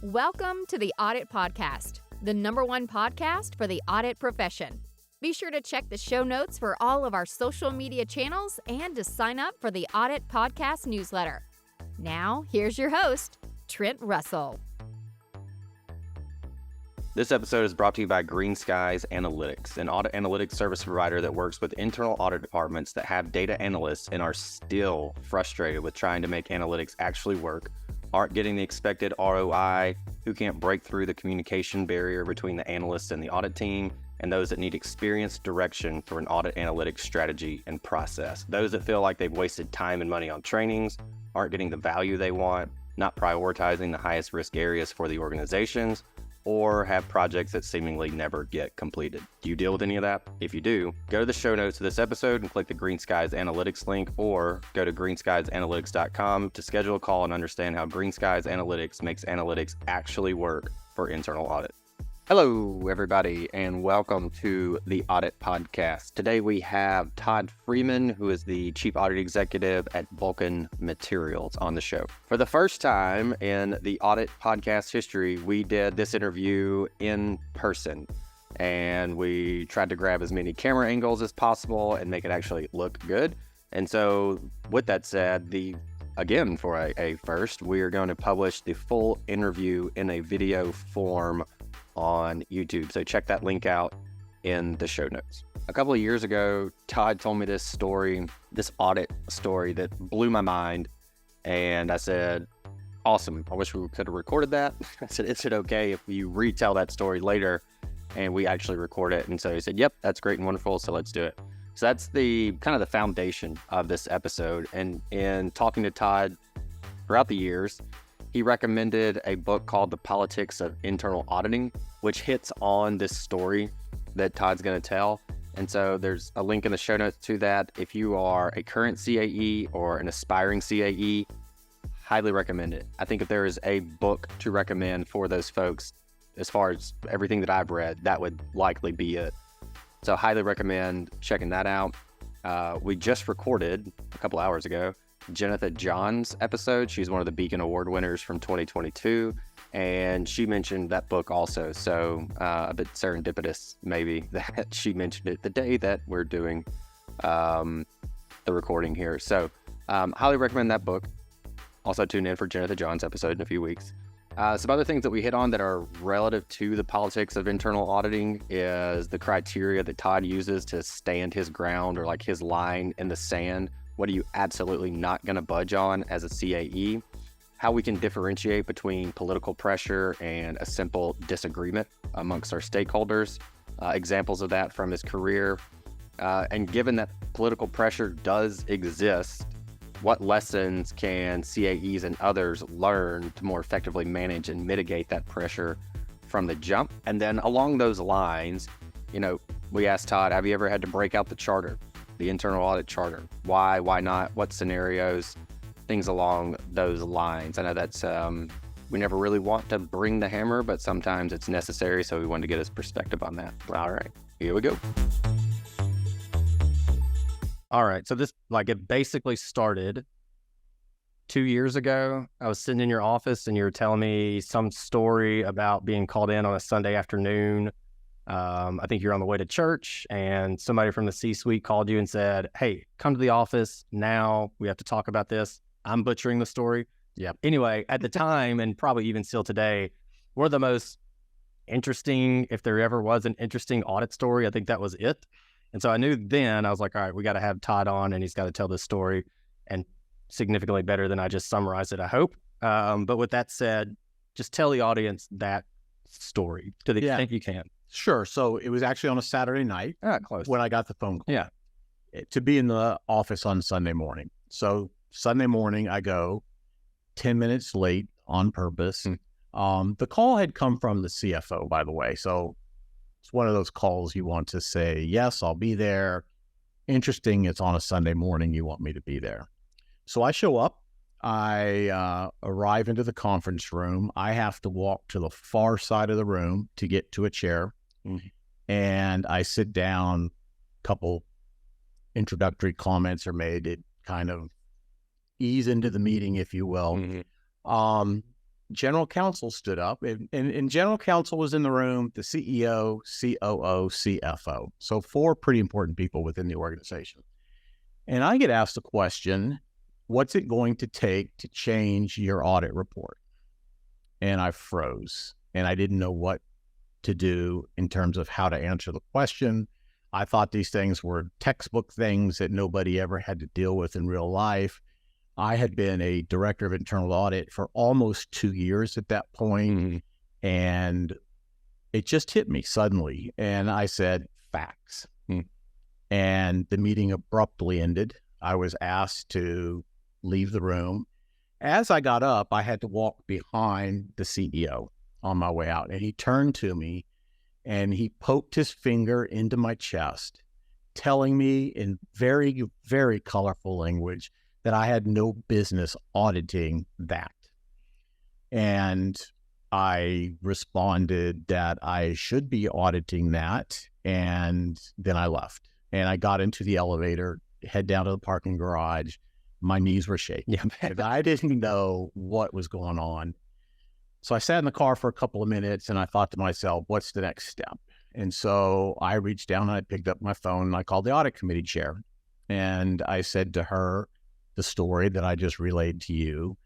Welcome to the Audit Podcast, the #1 podcast for the audit profession. Be sure to check the show notes for all of our social media channels and to sign up for the Audit Podcast newsletter. Now, here's your host, Trent Russell. This episode is brought to you by Green Skies Analytics, an audit analytics service provider that works with internal audit departments that have data analysts and are still frustrated with trying to make analytics actually work, aren't getting the expected ROI, who can't break through the communication barrier between the analysts and the audit team, and those that need experienced direction for an audit analytics strategy and process. Those that feel like they've wasted time and money on trainings, aren't getting the value they want, not prioritizing the highest risk areas for the organizations, or have projects that seemingly never get completed. Do you deal with any of that? If you do, go to the show notes of this episode and click the Green Skies Analytics link, or go to greenskiesanalytics.com to schedule a call and understand how Green Skies Analytics makes analytics actually work for internal audit. Hello, everybody, and welcome to the Audit Podcast. Today we have Todd Freeman, who is the Chief Audit Executive at Vulcan Materials, on the show. For the first time in the Audit Podcast history, we did this interview in person, and we tried to grab as many camera angles as possible and make it actually look good. And so, with that said, again, for a first, we are going to publish the full interview in a video form on YouTube. So check that link out in the show notes. A couple of years ago, Todd told me this story, this audit story that blew my mind. And I said, awesome. I wish we could have recorded that. I said, is it okay if you retell that story later and we actually record it? And so he said, yep, that's great and wonderful. So let's do it. So that's the kind of the foundation of this episode. And in talking to Todd throughout the years, he recommended a book called The Politics of Internal Auditing, which hits on this story that Todd's going to tell. And so there's a link in the show notes to that. If you are a current CAE or an aspiring CAE, highly recommend it. I think if there is a book to recommend for those folks, as far as everything that I've read, that would likely be it. So highly recommend checking that out. We just recorded a couple hours ago Jennifer John's episode. She's one of the Beacon Award winners from 2022, and she mentioned that book also. So a bit serendipitous maybe that she mentioned it the day that we're doing the recording here. So highly recommend that book. Also tune in for Jennifer John's episode in a few weeks. Some other things that we hit on that are relative to the politics of internal auditing is the criteria that Todd uses to stand his ground, or like his line in the sand. What are you absolutely not going to budge on as a CAE? How we can differentiate between political pressure and a simple disagreement amongst our stakeholders. Examples of that from his career. And given that political pressure does exist, what lessons can CAEs and others learn to more effectively manage and mitigate that pressure from the jump? And then along those lines, we asked Todd, have you ever had to break out the charter? The internal audit charter. Why not? What scenarios? Things along those lines. I know that's, we never really want to bring the hammer, but sometimes it's necessary. So we wanted to get his perspective on that. All right, here we go. All right. So this, it basically started 2 years ago. I was sitting in your office and you were telling me some story about being called in on a Sunday afternoon. I think you're on the way to church and somebody from the C-suite called you and said, hey, come to the office now. We have to talk about this. I'm butchering the story. Yeah. Anyway, at the time, and probably even still today, one of the most interesting, if there ever was an interesting audit story, I think that was it. And so I knew then, I was like, all right, we got to have Todd on and he's got to tell this story, and significantly better than I just summarized it, I hope. But with that said, just tell the audience that story to the extent you can. Sure. So it was actually on a Saturday night close. when I got the phone call. Yeah. To be in the office on Sunday morning. So Sunday morning, I go 10 minutes late on purpose. The call had come from the CFO, by the way. So it's one of those calls you want to say, yes, I'll be there. Interesting. It's on a Sunday morning. You want me to be there. So I show up. I arrive into the conference room. I have to walk to the far side of the room to get to a chair. And I sit down. Couple introductory comments are made. It kind of ease into the meeting, if you will. general counsel stood up, and general counsel was in the room, the CEO, COO, CFO. So 4 pretty important people within the organization. And I get asked the question, what's it going to take to change your audit report? And I froze, and I didn't know what to do in terms of how to answer the question. I thought these things were textbook things that nobody ever had to deal with in real life. I had been a director of internal audit for almost 2 years at that point, and it just hit me suddenly. And I said, facts. And the meeting abruptly ended. I was asked to leave the room. As I got up, I had to walk behind the CEO on my way out. And he turned to me and he poked his finger into my chest, telling me in very, very colorful language that I had no business auditing that. And I responded that I should be auditing that. And then I left. And I got into the elevator, head down to the parking garage. My knees were shaking. I didn't know what was going on. So I sat in the car for a couple of minutes and I thought to myself, what's the next step? And so I reached down and I picked up my phone and I called the audit committee chair. And I said to her the story that I just relayed to you.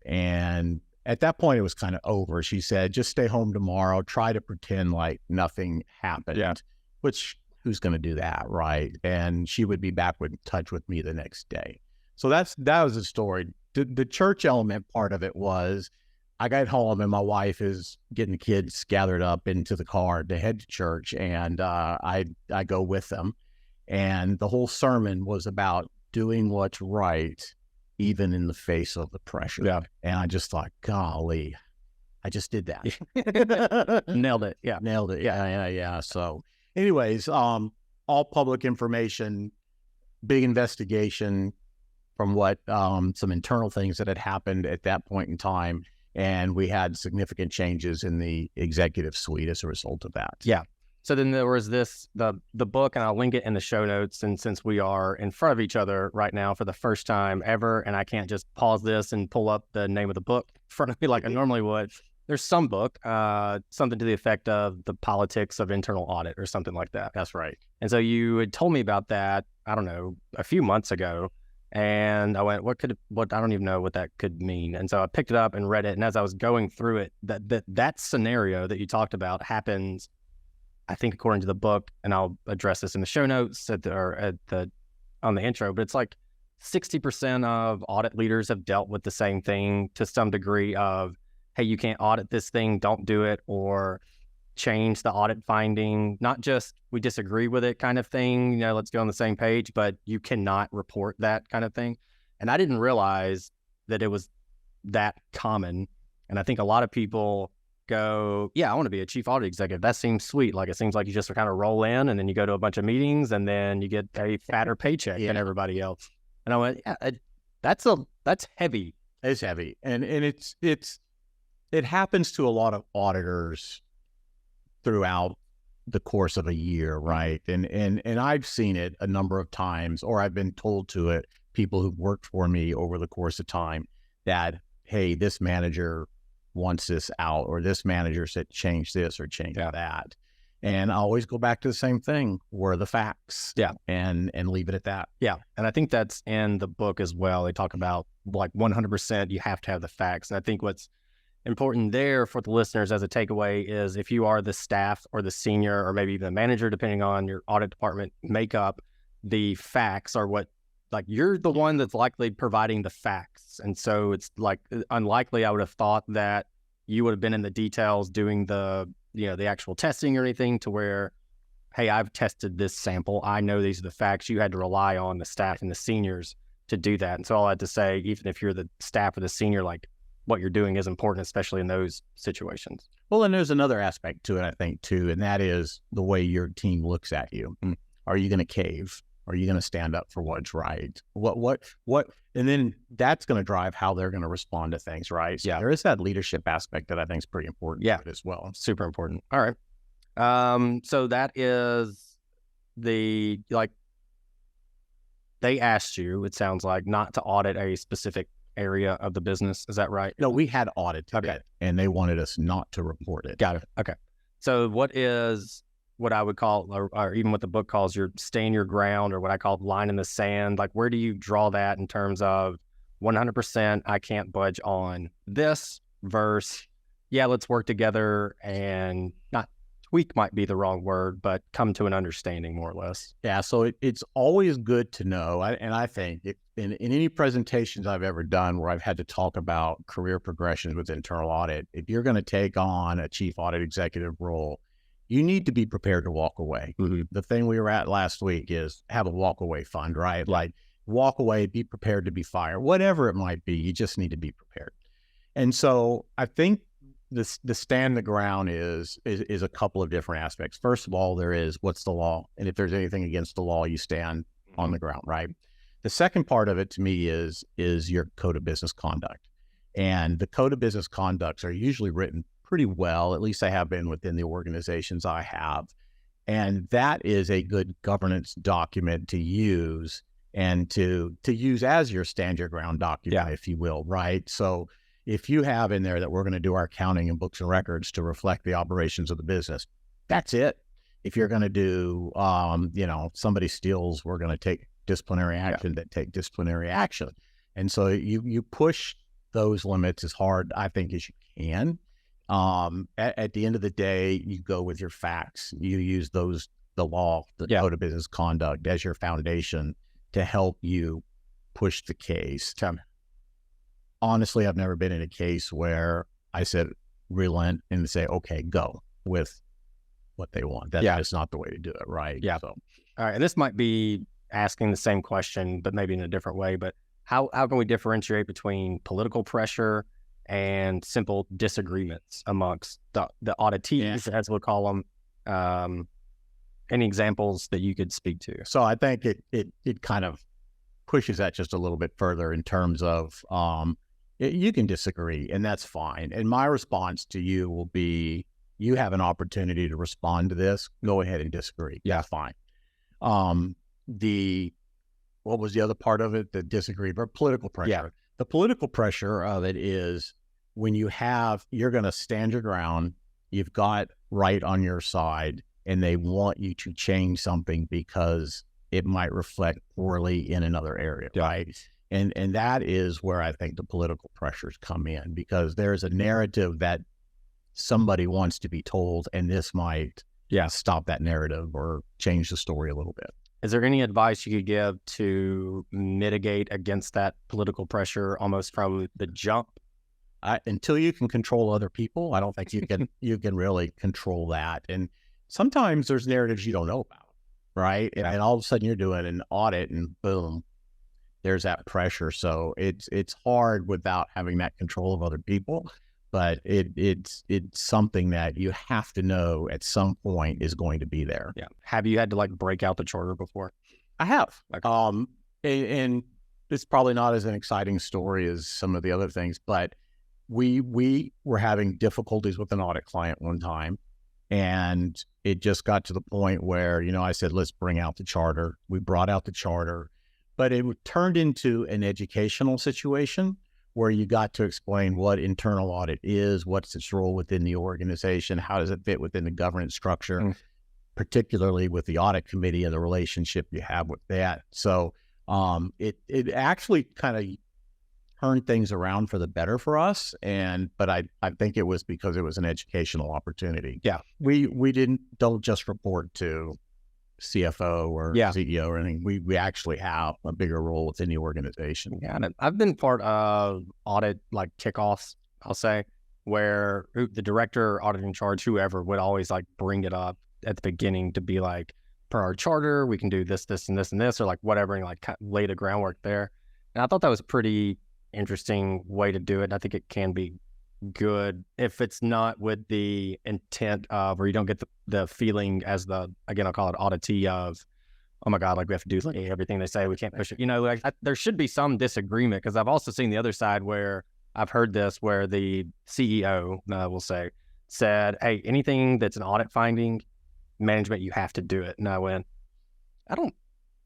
And at that point, it was kind of over. She said, just stay home tomorrow. Try to pretend like nothing happened, which who's going to do that, right? And she would be back in touch with me the next day. So that was the story. The church element part of it was I got home and my wife is getting the kids gathered up into the car to head to church, and I go with them. And the whole sermon was about doing what's right, even in the face of the pressure. Yeah. And I just thought, golly, I just did that. Nailed it. Yeah. Nailed it. Yeah. So anyways, all public information, big investigation from what some internal things that had happened at that point in time. And we had significant changes in the executive suite as a result of that. Yeah. So then there was the book, and I'll link it in the show notes. And since we are in front of each other right now for the first time ever, and I can't just pause this and pull up the name of the book in front of me like I normally would, there's some book, something to the effect of The Politics of Internal Audit or something like that. That's right. And so you had told me about that, I don't know, a few months ago. And I went, what, I don't even know what that could mean. And so I picked it up and read it. And as I was going through it, that scenario that you talked about happens, I think, according to the book, and I'll address this in the show notes on the intro, but it's like 60% of audit leaders have dealt with the same thing to some degree of, hey, you can't audit this thing, don't do it, or change the audit finding, not just we disagree with it kind of thing, let's go on the same page, but you cannot report that kind of thing. And I didn't realize that it was that common. And I think a lot of people go, yeah, I want to be a chief audit executive. That seems sweet. Like, it seems like you just kind of roll in and then you go to a bunch of meetings and then you get a fatter paycheck than everybody else. And I went, yeah, that's heavy. It's heavy. And it happens to a lot of auditors throughout the course of a year, right? And I've seen it a number of times, or I've been told to it, people who've worked for me over the course of time, that, hey, this manager wants this out, or this manager said change this or change that. And I always go back to the same thing, where the facts, and leave it at that. Yeah. And I think that's in the book as well. They talk about like 100%, you have to have the facts. And I think what's important there for the listeners as a takeaway is, if you are the staff or the senior or maybe even the manager, depending on your audit department makeup, the facts are what, like, you're the one that's likely providing the facts. And so it's like unlikely I would have thought that you would have been in the details doing the actual testing or anything to where, hey, I've tested this sample, I know these are the facts. You had to rely on the staff and the seniors to do that. And so all I had to say, even if you're the staff or the senior, like, what you're doing is important, especially in those situations. Well, and there's another aspect to it, I think, too, and that is the way your team looks at you. Are you going to cave? Are you going to stand up for what's right? What? And then that's going to drive how they're going to respond to things, right? So there is that leadership aspect that I think is pretty important as well. Super important. All right. So that is they asked you, it sounds like, not to audit a specific area of the business. Is that right? No, we had audited Okay. it, and they wanted us not to report it. Got it. Okay. So what is what I would call, or even what the book calls your stand your ground, or what I call line in the sand? Like, where do you draw that in terms of 100% I can't budge on this versus, yeah, let's work together and not tweak might be the wrong word, but come to an understanding more or less. Yeah, so it's always good to know, and I think in any presentations I've ever done where I've had to talk about career progressions with internal audit, if you're going to take on a chief audit executive role, you need to be prepared to walk away. Mm-hmm. The thing we were at last week is have a walk away fund, right? Like walk away, be prepared to be fired, whatever it might be. You just need to be prepared. And so I think the stand the ground is a couple of different aspects. First of all, there is what's the law, and if there's anything against the law, you stand on the ground, right? The second part of it to me is your code of business conduct, and the code of business conducts are usually written pretty well. At least I have been within the organizations I have, and that is a good governance document to use and to use as your stand your ground document, if you will, right? So if you have in there that we're going to do our accounting and books and records to reflect the operations of the business, that's it. If you're going to do, somebody steals, we're going to take disciplinary action, that take disciplinary action. And so you push those limits as hard, I think, as you can. At the end of the day, you go with your facts. You use the law, the code of business conduct as your foundation to help you push the case. Honestly, I've never been in a case where I said relent and say, okay, go with what they want. That's not the way to do it, right? Yeah. So, all right. And this might be asking the same question, but maybe in a different way. But how can we differentiate between political pressure and simple disagreements amongst the auditees, as we'll call them? Any examples that you could speak to? So I think it kind of pushes that just a little bit further in terms of you can disagree, and that's fine. And my response to you will be, you have an opportunity to respond to this. Go ahead and disagree. Yeah, that's fine. What was the other part of it? The disagree, but political pressure. Yeah. The political pressure of it is when you're going to stand your ground, you've got right on your side, and they want you to change something because it might reflect poorly in another area, right? And that is where I think the political pressures come in, because there's a narrative that somebody wants to be told, and this might stop that narrative or change the story a little bit. Is there any advice you could give to mitigate against that political pressure almost from the jump? Until you can control other people, I don't think you can really control that. And sometimes there's narratives you don't know about, right? And all of a sudden you're doing an audit and boom, there's that pressure. So it's hard without having that control of other people, but it's something that you have to know at some point is going to be there. Yeah. Have you had to break out the charter before? I have. Okay. And it's probably not as an exciting story as some of the other things, but we were having difficulties with an audit client one time, and it just got to the point where, I said, let's bring out the charter. We brought out the charter, but it turned into an educational situation where you got to explain what internal audit is, what's its role within the organization, how does it fit within the governance structure, particularly with the audit committee and the relationship you have with that. So it actually kind of turned things around for the better for us. But I think it was because it was an educational opportunity. Yeah. We don't just report to CFO or CEO or anything. We actually have a bigger role within the organization. Yeah. And I've been part of audit kickoffs, I'll say, where the director, audit in charge, whoever would always bring it up at the beginning to be per our charter, we can do this, this, and this, and this, or whatever, and lay the groundwork there. And I thought that was a pretty interesting way to do it. And I think it can be good if it's not with the intent of, or you don't get the feeling as again, I'll call it auditee of, oh my God, we have to do everything they say, we can't push it. There should be some disagreement, because I've also seen the other side where I've heard this, where the CEO, will say, said, hey, anything that's an audit finding, management, you have to do it. And I went, I don't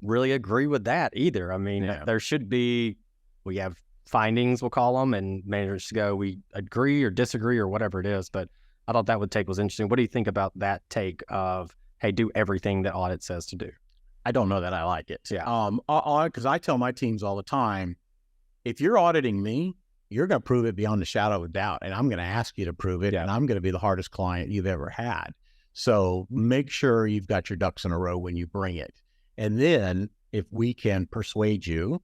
really agree with that either. I mean, there should be, we have findings, we'll call them, and managers go, we agree or disagree or whatever it is. But I thought that take was interesting. What do you think about that take of, hey, do everything that audit says to do? I don't know that I like it. Yeah. Because I tell my teams all the time, if you're auditing me, you're going to prove it beyond a shadow of a doubt, and I'm going to ask you to prove it, and I'm going to be the hardest client you've ever had. So make sure you've got your ducks in a row when you bring it. And then if we can persuade you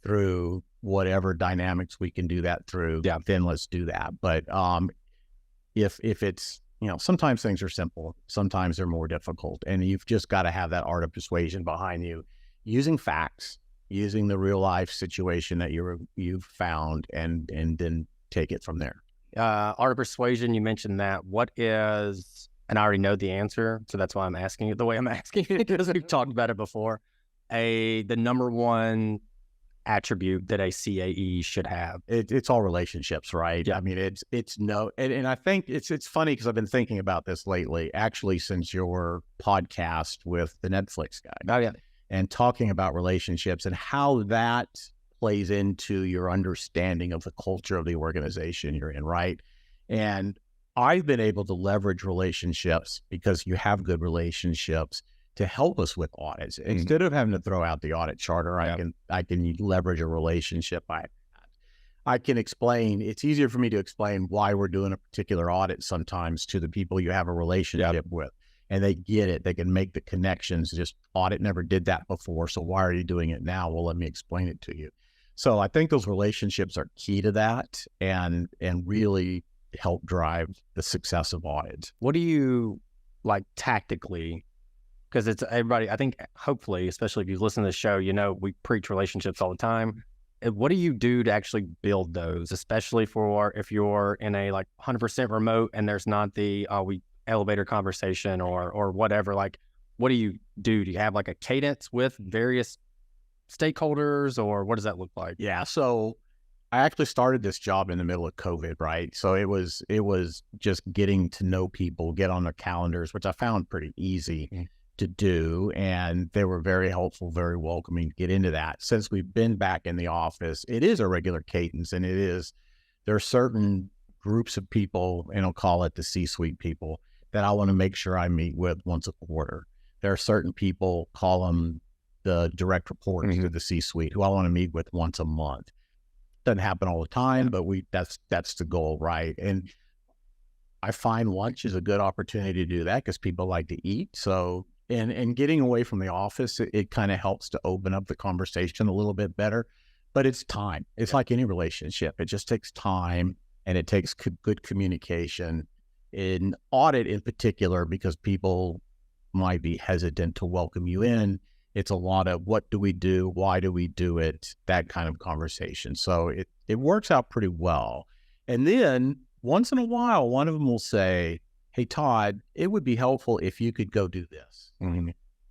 through whatever dynamics we can do that through, then let's do that. But if it's, sometimes things are simple, sometimes they're more difficult, and you've just got to have that art of persuasion behind you, using facts, using the real life situation that you've found, and then take it from there. Art of persuasion, you mentioned that. What is, and I already know the answer, so that's why I'm asking it the way I'm asking it, because we've talked about it before. The number one attribute that a CAE should have. It's all relationships, right? Yeah. I mean, and I think it's funny because I've been thinking about this lately, actually, since your podcast with the Netflix guy. Oh, yeah. And talking about relationships and how that plays into your understanding of the culture of the organization you're in, right? And I've been able to leverage relationships, because you have good relationships, to help us with audits. Instead of having to throw out the audit charter, I can leverage a relationship. I can explain. It's easier for me to explain why we're doing a particular audit sometimes to the people you have a relationship with. And they get it. They can make the connections. Just audit never did that before, so why are you doing it now? Well, let me explain it to you. So I think those relationships are key to that, and really help drive the success of audits. What do you like tactically? Because it's everybody, I think, hopefully, especially if you listen to the show, we preach relationships all the time. What do you do to actually build those, especially for if you're in a 100% remote and there's not the elevator conversation or whatever? Like, what do you do? Do you have a cadence with various stakeholders, or what does that look like? Yeah. So I actually started this job in the middle of COVID, right? So it was just getting to know people, get on their calendars, which I found pretty easy to do. And they were very helpful, very welcoming to get into that. Since we've been back in the office, it is a regular cadence, and there are certain groups of people, and I'll call it the C-suite people, that I want to make sure I meet with once a quarter. There are certain people, call them the direct reports to the C-suite, who I want to meet with once a month. Doesn't happen all the time, but that's the goal, right? And I find lunch is a good opportunity to do that, because people like to eat. So, and getting away from the office, it kind of helps to open up the conversation a little bit better. But it's time. It's like any relationship. It just takes time, and it takes good communication. In audit in particular, because people might be hesitant to welcome you in, it's a lot of what do we do? Why do we do it? That kind of conversation. So it works out pretty well. And then once in a while, one of them will say, hey, Todd, it would be helpful if you could go do this.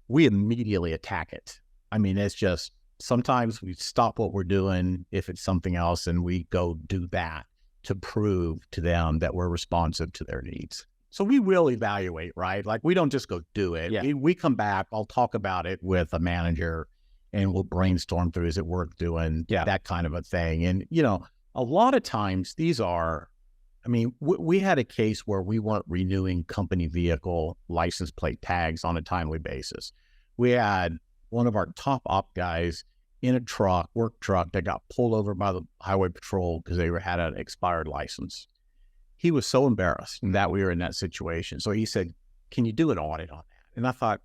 We immediately attack it. I mean, it's just, sometimes we stop what we're doing if it's something else, and we go do that to prove to them that we're responsive to their needs. So we will evaluate, right? Like, we don't just go do it. Yeah. We come back, I'll talk about it with a manager, and we'll brainstorm through, is it worth doing? That kind of a thing. And, a lot of times these are, we had a case where we weren't renewing company vehicle license plate tags on a timely basis. We had one of our top op guys in a work truck that got pulled over by the highway patrol because they had an expired license. He was so embarrassed that we were in that situation. So he said, can you do an audit on that? And I thought,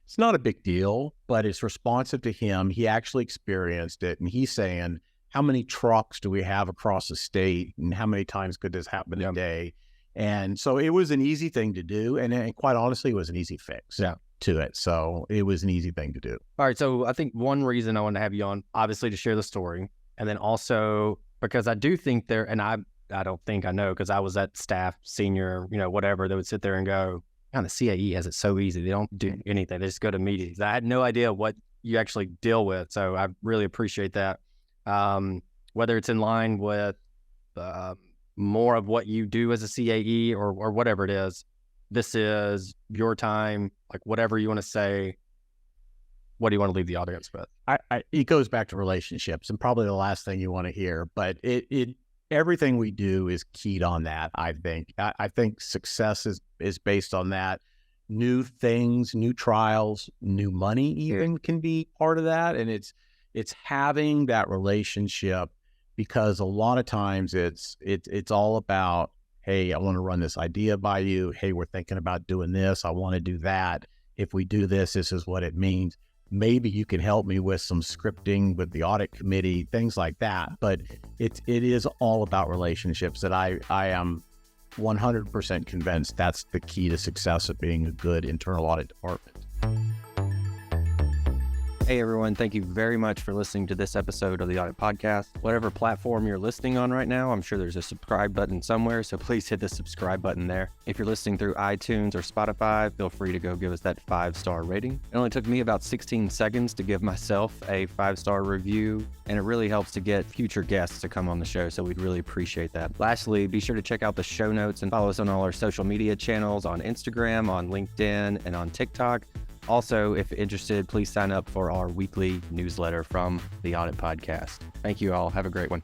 it's not a big deal, but it's responsive to him. He actually experienced it. And he's saying, how many trucks do we have across the state? And how many times could this happen a day? And so it was an easy thing to do. And quite honestly, it was an easy fix to it. So it was an easy thing to do. All right. So I think one reason I wanted to have you on, obviously, to share the story. And then also because I do think and I don't think I know, because I was that staff senior, whatever, that would sit there and go, man, the CAE has it so easy. They don't do anything. They just go to meetings. I had no idea what you actually deal with. So I really appreciate that. Whether it's in line with more of what you do as a CAE or whatever it is, this is your time, like whatever you want to say. what do you want to leave the audience with? It goes back to relationships, and probably the last thing you want to hear, but everything we do is keyed on that. I think success is based on that. New things, new trials, new money even can be part of that. And it's having that relationship, because a lot of times it's all about, hey, I want to run this idea by you. Hey, we're thinking about doing this. I want to do that. If we do this, this is what it means. Maybe you can help me with some scripting with the audit committee, things like that. But it is all about relationships that I am 100% convinced that's the key to success of being a good internal audit department. Hey everyone, thank you very much for listening to this episode of the Audit Podcast. Whatever platform you're listening on right now, I'm sure there's a subscribe button somewhere, so please hit the subscribe button there. If you're listening through iTunes or Spotify, feel free to go give us that 5-star rating. It only took me about 16 seconds to give myself a 5-star review, and it really helps to get future guests to come on the show, so we'd really appreciate that. Lastly, be sure to check out the show notes and follow us on all our social media channels on Instagram, on LinkedIn, and on TikTok. Also, if interested, please sign up for our weekly newsletter from the Audit Podcast. Thank you all. Have a great one.